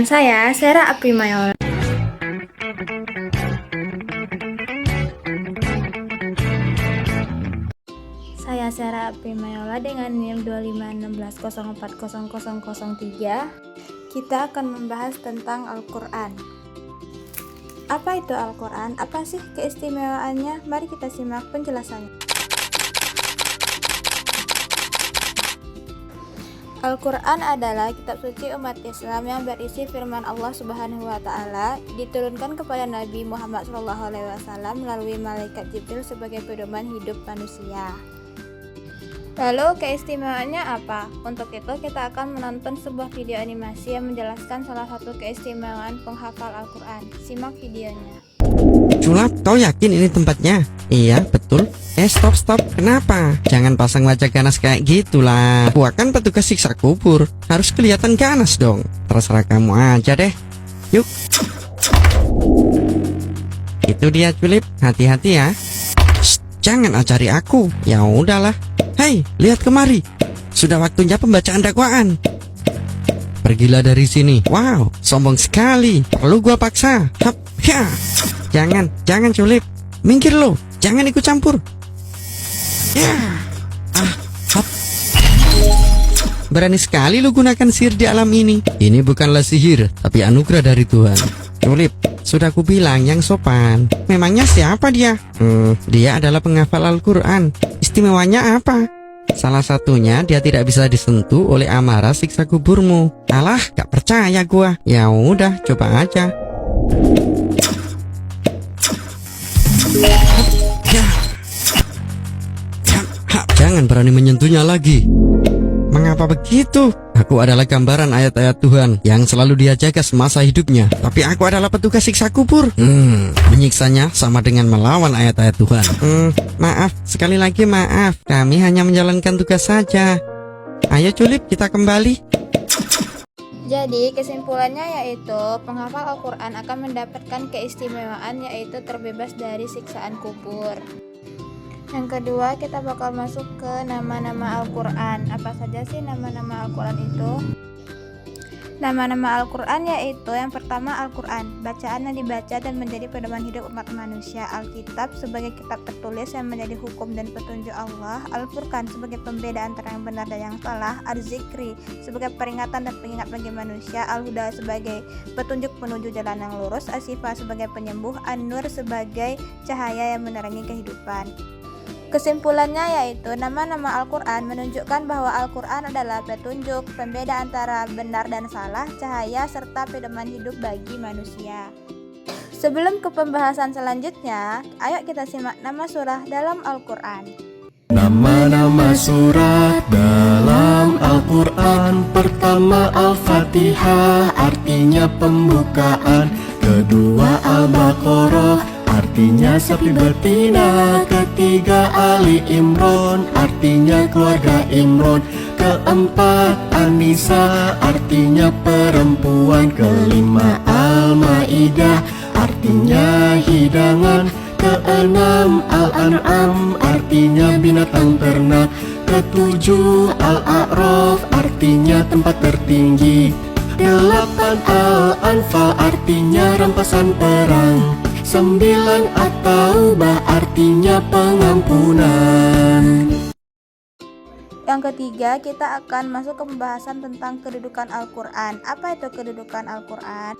Saya Sera Aprimayola. Saya Sera Aprimayola dengan NIM 25610400003. Kita akan membahas tentang Al-Quran. Apa itu Al-Quran? Apa sih keistimewaannya? Mari kita simak penjelasannya. Al-Quran adalah kitab suci umat Islam yang berisi firman Allah Subhanahu wa Ta'ala, diturunkan kepada Nabi Muhammad SAW melalui malaikat Jibril sebagai pedoman hidup manusia. Lalu keistimewaannya apa? Untuk itu kita akan menonton sebuah video animasi yang menjelaskan salah satu keistimewaan penghafal Al-Quran. Simak videonya. Sulap, kau yakin ini tempatnya? Iya, betul. Stop. Kenapa? Jangan pasang wajah ganas kayak gitulah. Gua kan petugas siksa kubur. Harus kelihatan ganas dong. Terserah kamu aja deh. Yuk. Itu dia, Julip. Hati-hati ya. Shh, jangan acari aku. Ya udahlah. Hei, lihat kemari. Sudah waktunya pembacaan dakwaan. Pergilah dari sini. Wow, sombong sekali. Perlu gua paksa. Hap, ya. Jangan Julip. Minggir lo. Jangan ikut campur. Ya. Hap. Berani sekali lu gunakan sihir di alam ini. Ini bukanlah sihir, tapi anugerah dari Tuhan. Julip, sudah ku bilang yang sopan. Memangnya siapa dia? Dia adalah penghafal Al-Quran. Istimewanya apa? Salah satunya dia tidak bisa disentuh oleh amarah siksa kuburmu. Alah, gak percaya gua. Ya udah, coba aja. Jangan berani menyentuhnya lagi. Mengapa begitu? Aku adalah gambaran ayat-ayat Tuhan yang selalu dia jaga semasa hidupnya. Tapi aku adalah petugas siksa kubur. Menyiksanya sama dengan melawan ayat-ayat Tuhan. Maaf, sekali lagi maaf. Kami hanya menjalankan tugas saja. Ayo Julip, kita kembali. Jadi kesimpulannya yaitu penghafal Al-Quran akan mendapatkan keistimewaan yaitu terbebas dari siksaan kubur. Yang kedua, kita bakal masuk ke nama-nama Al-Quran. Apa saja sih nama-nama Al-Quran itu? Nama-nama Al-Quran yaitu yang pertama Al-Quran, bacaan yang dibaca dan menjadi pedoman hidup umat manusia. Alkitab sebagai kitab tertulis yang menjadi hukum dan petunjuk Allah. Al-Furqan sebagai pembeda antara yang benar dan yang salah. Al-Zikri sebagai peringatan dan pengingat bagi manusia. Al-Huda sebagai petunjuk menuju jalan yang lurus. As-Sifa sebagai penyembuh. An-Nur sebagai cahaya yang menerangi kehidupan. Kesimpulannya yaitu nama-nama Al-Quran menunjukkan bahwa Al-Quran adalah petunjuk, pembeda antara benar dan salah, cahaya, serta pedoman hidup bagi manusia. Sebelum ke pembahasan selanjutnya, ayo kita simak nama surah dalam Al-Quran. Nama-nama surat dalam Al-Quran. Pertama Al-Fatihah, artinya pembukaan. Kedua Al-Baqarah, artinya sapi betina. Ketiga Ali Imron, artinya keluarga Imron. Keempat An-Nisa, artinya perempuan. Kelima Al-Maidah, artinya hidangan. Keenam Al-An'am, artinya binatang ternak. Ketujuh Al-A'raf, artinya tempat tertinggi. Delapan Al-Anfal, artinya rampasan perang. 9 At-Taubah, artinya pengampunan. Yang ketiga, kita akan masuk ke pembahasan tentang kedudukan Al-Quran. Apa itu kedudukan Al-Quran?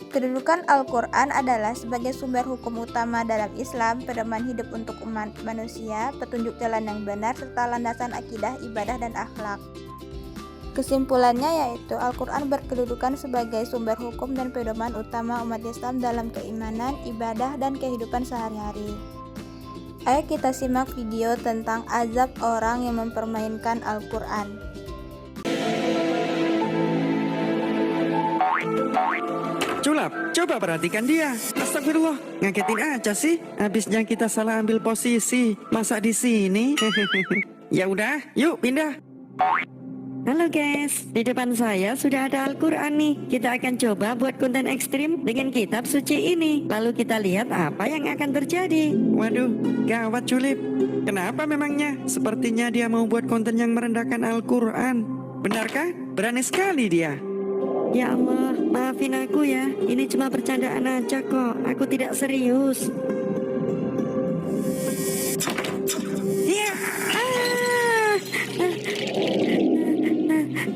Kedudukan Al-Quran adalah sebagai sumber hukum utama dalam Islam, pedoman hidup untuk umat manusia, petunjuk jalan yang benar, serta landasan akidah, ibadah, dan akhlak. Kesimpulannya yaitu Al-Quran berkedudukan sebagai sumber hukum dan pedoman utama umat Islam dalam keimanan, ibadah, dan kehidupan sehari-hari. Ayo kita simak video tentang azab orang yang mempermainkan Al-Quran. Sulap, coba perhatikan dia. Astagfirullah, ngagetin aja sih. Habisnya kita salah ambil posisi. Masa di sini? Ya udah, yuk pindah. Halo guys, di depan saya sudah ada Al-Quran nih. Kita akan coba buat konten ekstrim dengan kitab suci ini. Lalu kita lihat apa yang akan terjadi. Waduh, gawat Julip. Kenapa memangnya? Sepertinya dia mau buat konten yang merendahkan Al-Quran. Benarkah? Berani sekali dia. Ya Allah, Maafin aku ya, ini cuma bercandaan aja kok. Aku tidak serius. Ya.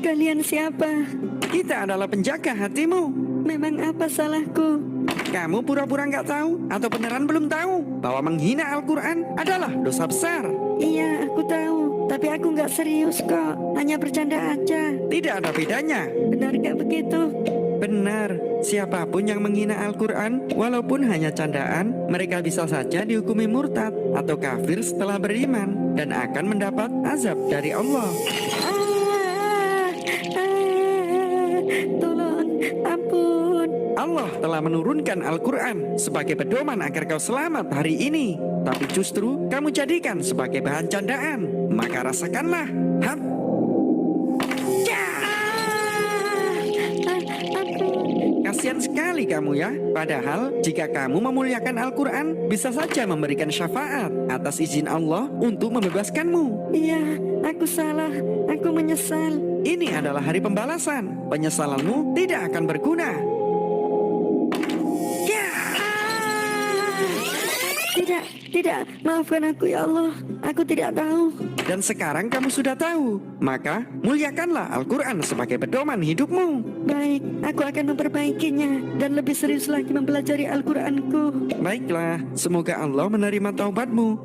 Kalian siapa? Kita adalah penjaga hatimu. Memang apa salahku? Kamu pura-pura nggak tahu atau beneran belum tahu bahwa menghina Al-Quran adalah dosa besar? Iya, aku tahu. Tapi aku nggak serius kok. Hanya bercanda aja. Tidak ada bedanya. Benar nggak begitu? Benar. Siapapun yang menghina Al-Quran, walaupun hanya candaan, mereka bisa saja dihukumi murtad atau kafir setelah beriman dan akan mendapat azab dari Allah. Tolong, ampun. Allah telah menurunkan Al-Quran sebagai pedoman agar kau selamat hari ini. Tapi justru kamu jadikan sebagai bahan candaan. Maka rasakanlah. Kasihan sekali kamu ya. Padahal jika kamu memuliakan Al-Quran, bisa saja memberikan syafaat atas izin Allah untuk membebaskanmu. Iya, aku salah. Aku menyesal. Ini adalah hari pembalasan. Penyesalanmu tidak akan berguna. Tidak, maafkan aku ya Allah. Aku tidak tahu. Dan sekarang kamu sudah tahu. Maka muliakanlah Al-Quran sebagai pedoman hidupmu. Baik, aku akan memperbaikinya dan lebih serius lagi mempelajari Al-Quranku. Baiklah, semoga Allah menerima taubatmu.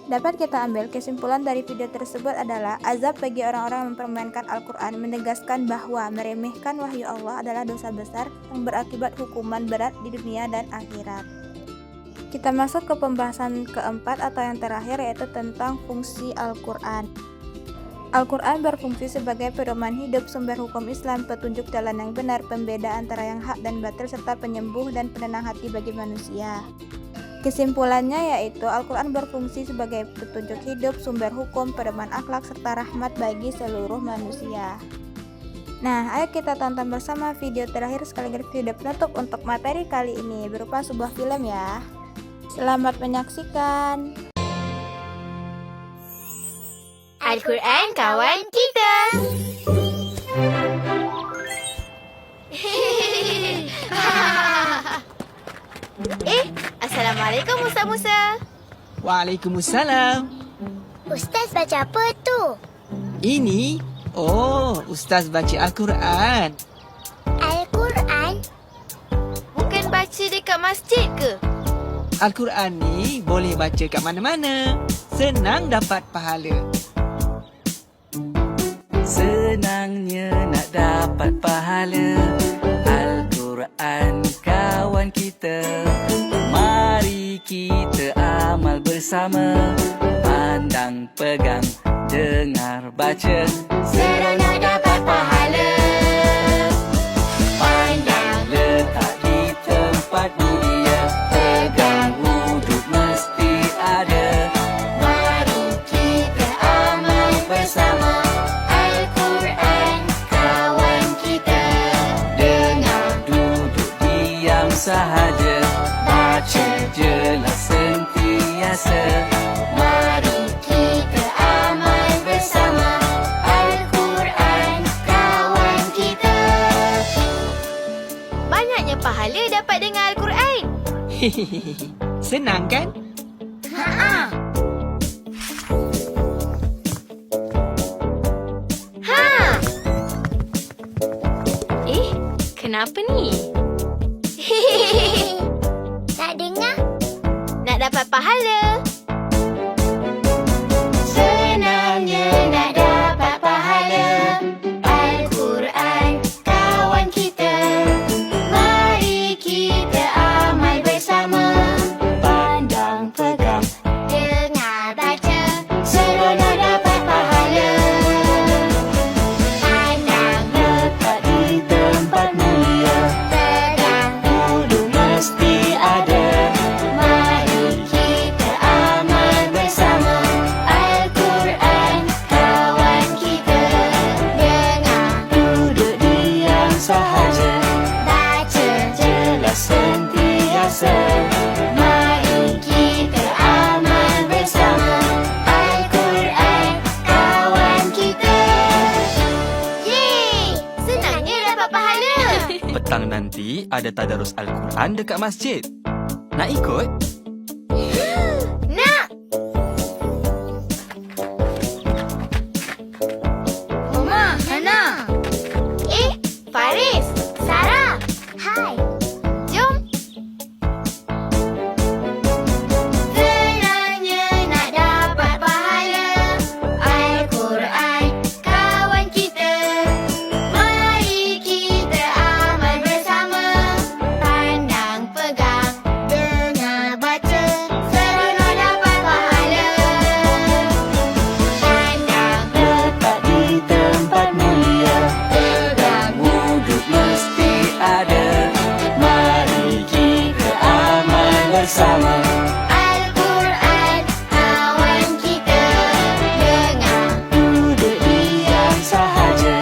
Dapat kita ambil kesimpulan dari video tersebut adalah azab bagi orang-orang yang mempermainkan Al-Quran menegaskan bahwa meremehkan wahyu Allah adalah dosa besar yang berakibat hukuman berat di dunia dan akhirat. Kita masuk ke pembahasan keempat atau yang terakhir, yaitu tentang fungsi Al-Quran. Al-Quran berfungsi sebagai pedoman hidup, sumber hukum Islam, petunjuk jalan yang benar, pembeda antara yang hak dan batil, serta penyembuh dan penenang hati bagi manusia. Kesimpulannya yaitu Al-Quran berfungsi sebagai petunjuk hidup, sumber hukum, pedoman akhlak, serta rahmat bagi seluruh manusia. Nah, ayo kita tonton bersama video terakhir sekaligus video penutup untuk materi kali ini berupa sebuah film ya. Selamat menyaksikan. Al-Quran kawan kita. Assalamualaikum Ustaz Musa. Waalaikumsalam. Ustaz baca apa tu? Ini, Ustaz baca Al-Quran. Al-Quran? Bukan baca dekat masjid ke? Al-Quran ni boleh baca kat mana-mana. Senang dapat pahala. Senangnya nak dapat pahala. Al-Quran kawan kita. Mari kita amal bersama. Pandang, pegang, dengar, baca. Seronok dapat pahala. Pandang, letak di tempat mulia. Pegang, wuduk mesti ada. Mari kita amal bersama. Al-Quran kawan kita. Dengar, duduk, diam sahaja. Baca jelas sentiasa. Mari kita amal bersama. Al-Quran kawan kita. Banyaknya pahala dapat dengar Al-Quran. Senang kan? Ha. Kenapa ni? Nak dengar? Nak dapat pahala. Senangnya nak dapat pahala. Al-Quran kawan kita. Mari kita amal bersama. Pandang, pegang. Dengar, baca. Seronok dapat pahala. Pandang, Letak di tempat mulia. pegang. Duduk mesti ada. Mari kita amal bersama. Al-Quran kawan kita. Dengar, Duduk diam sahaja. baca. Jelas sentiasa. Mari kita amal bersama. Al-Quran kawan kita. Yeay! Senangnya dapat pahala. petang nanti ada tadarus Al-Quran dekat masjid. Nak ikut? Nak! Mama, Hana. Faris, Sarah. Hai. Jom. Senangnya nak dapat pahala Al-Quran kawan kita. Mari kita amal bersama. Pandang, pegang, dengar, baca. Seronok dapat pahala. Pandang, Letak di tempat mulia, pegang wuduk mesti ada. Mari kita amal bersama. Al-Quran kawan kita. Dengar, Duduk diam sahaja,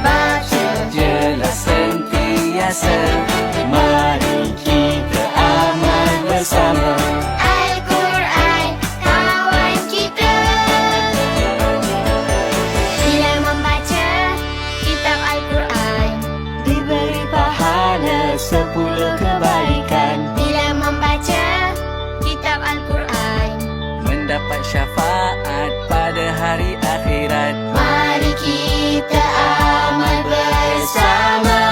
baca. jelas sentiasa. Mari kita amal bersama. Al-Quran kawan kita. Bila membaca kitab Al-Quran, Diberi pahala 10 kebaikan, bila membaca kitab Al-Quran, mendapat syafaat pada hari akhirat. mari kita amal bersama.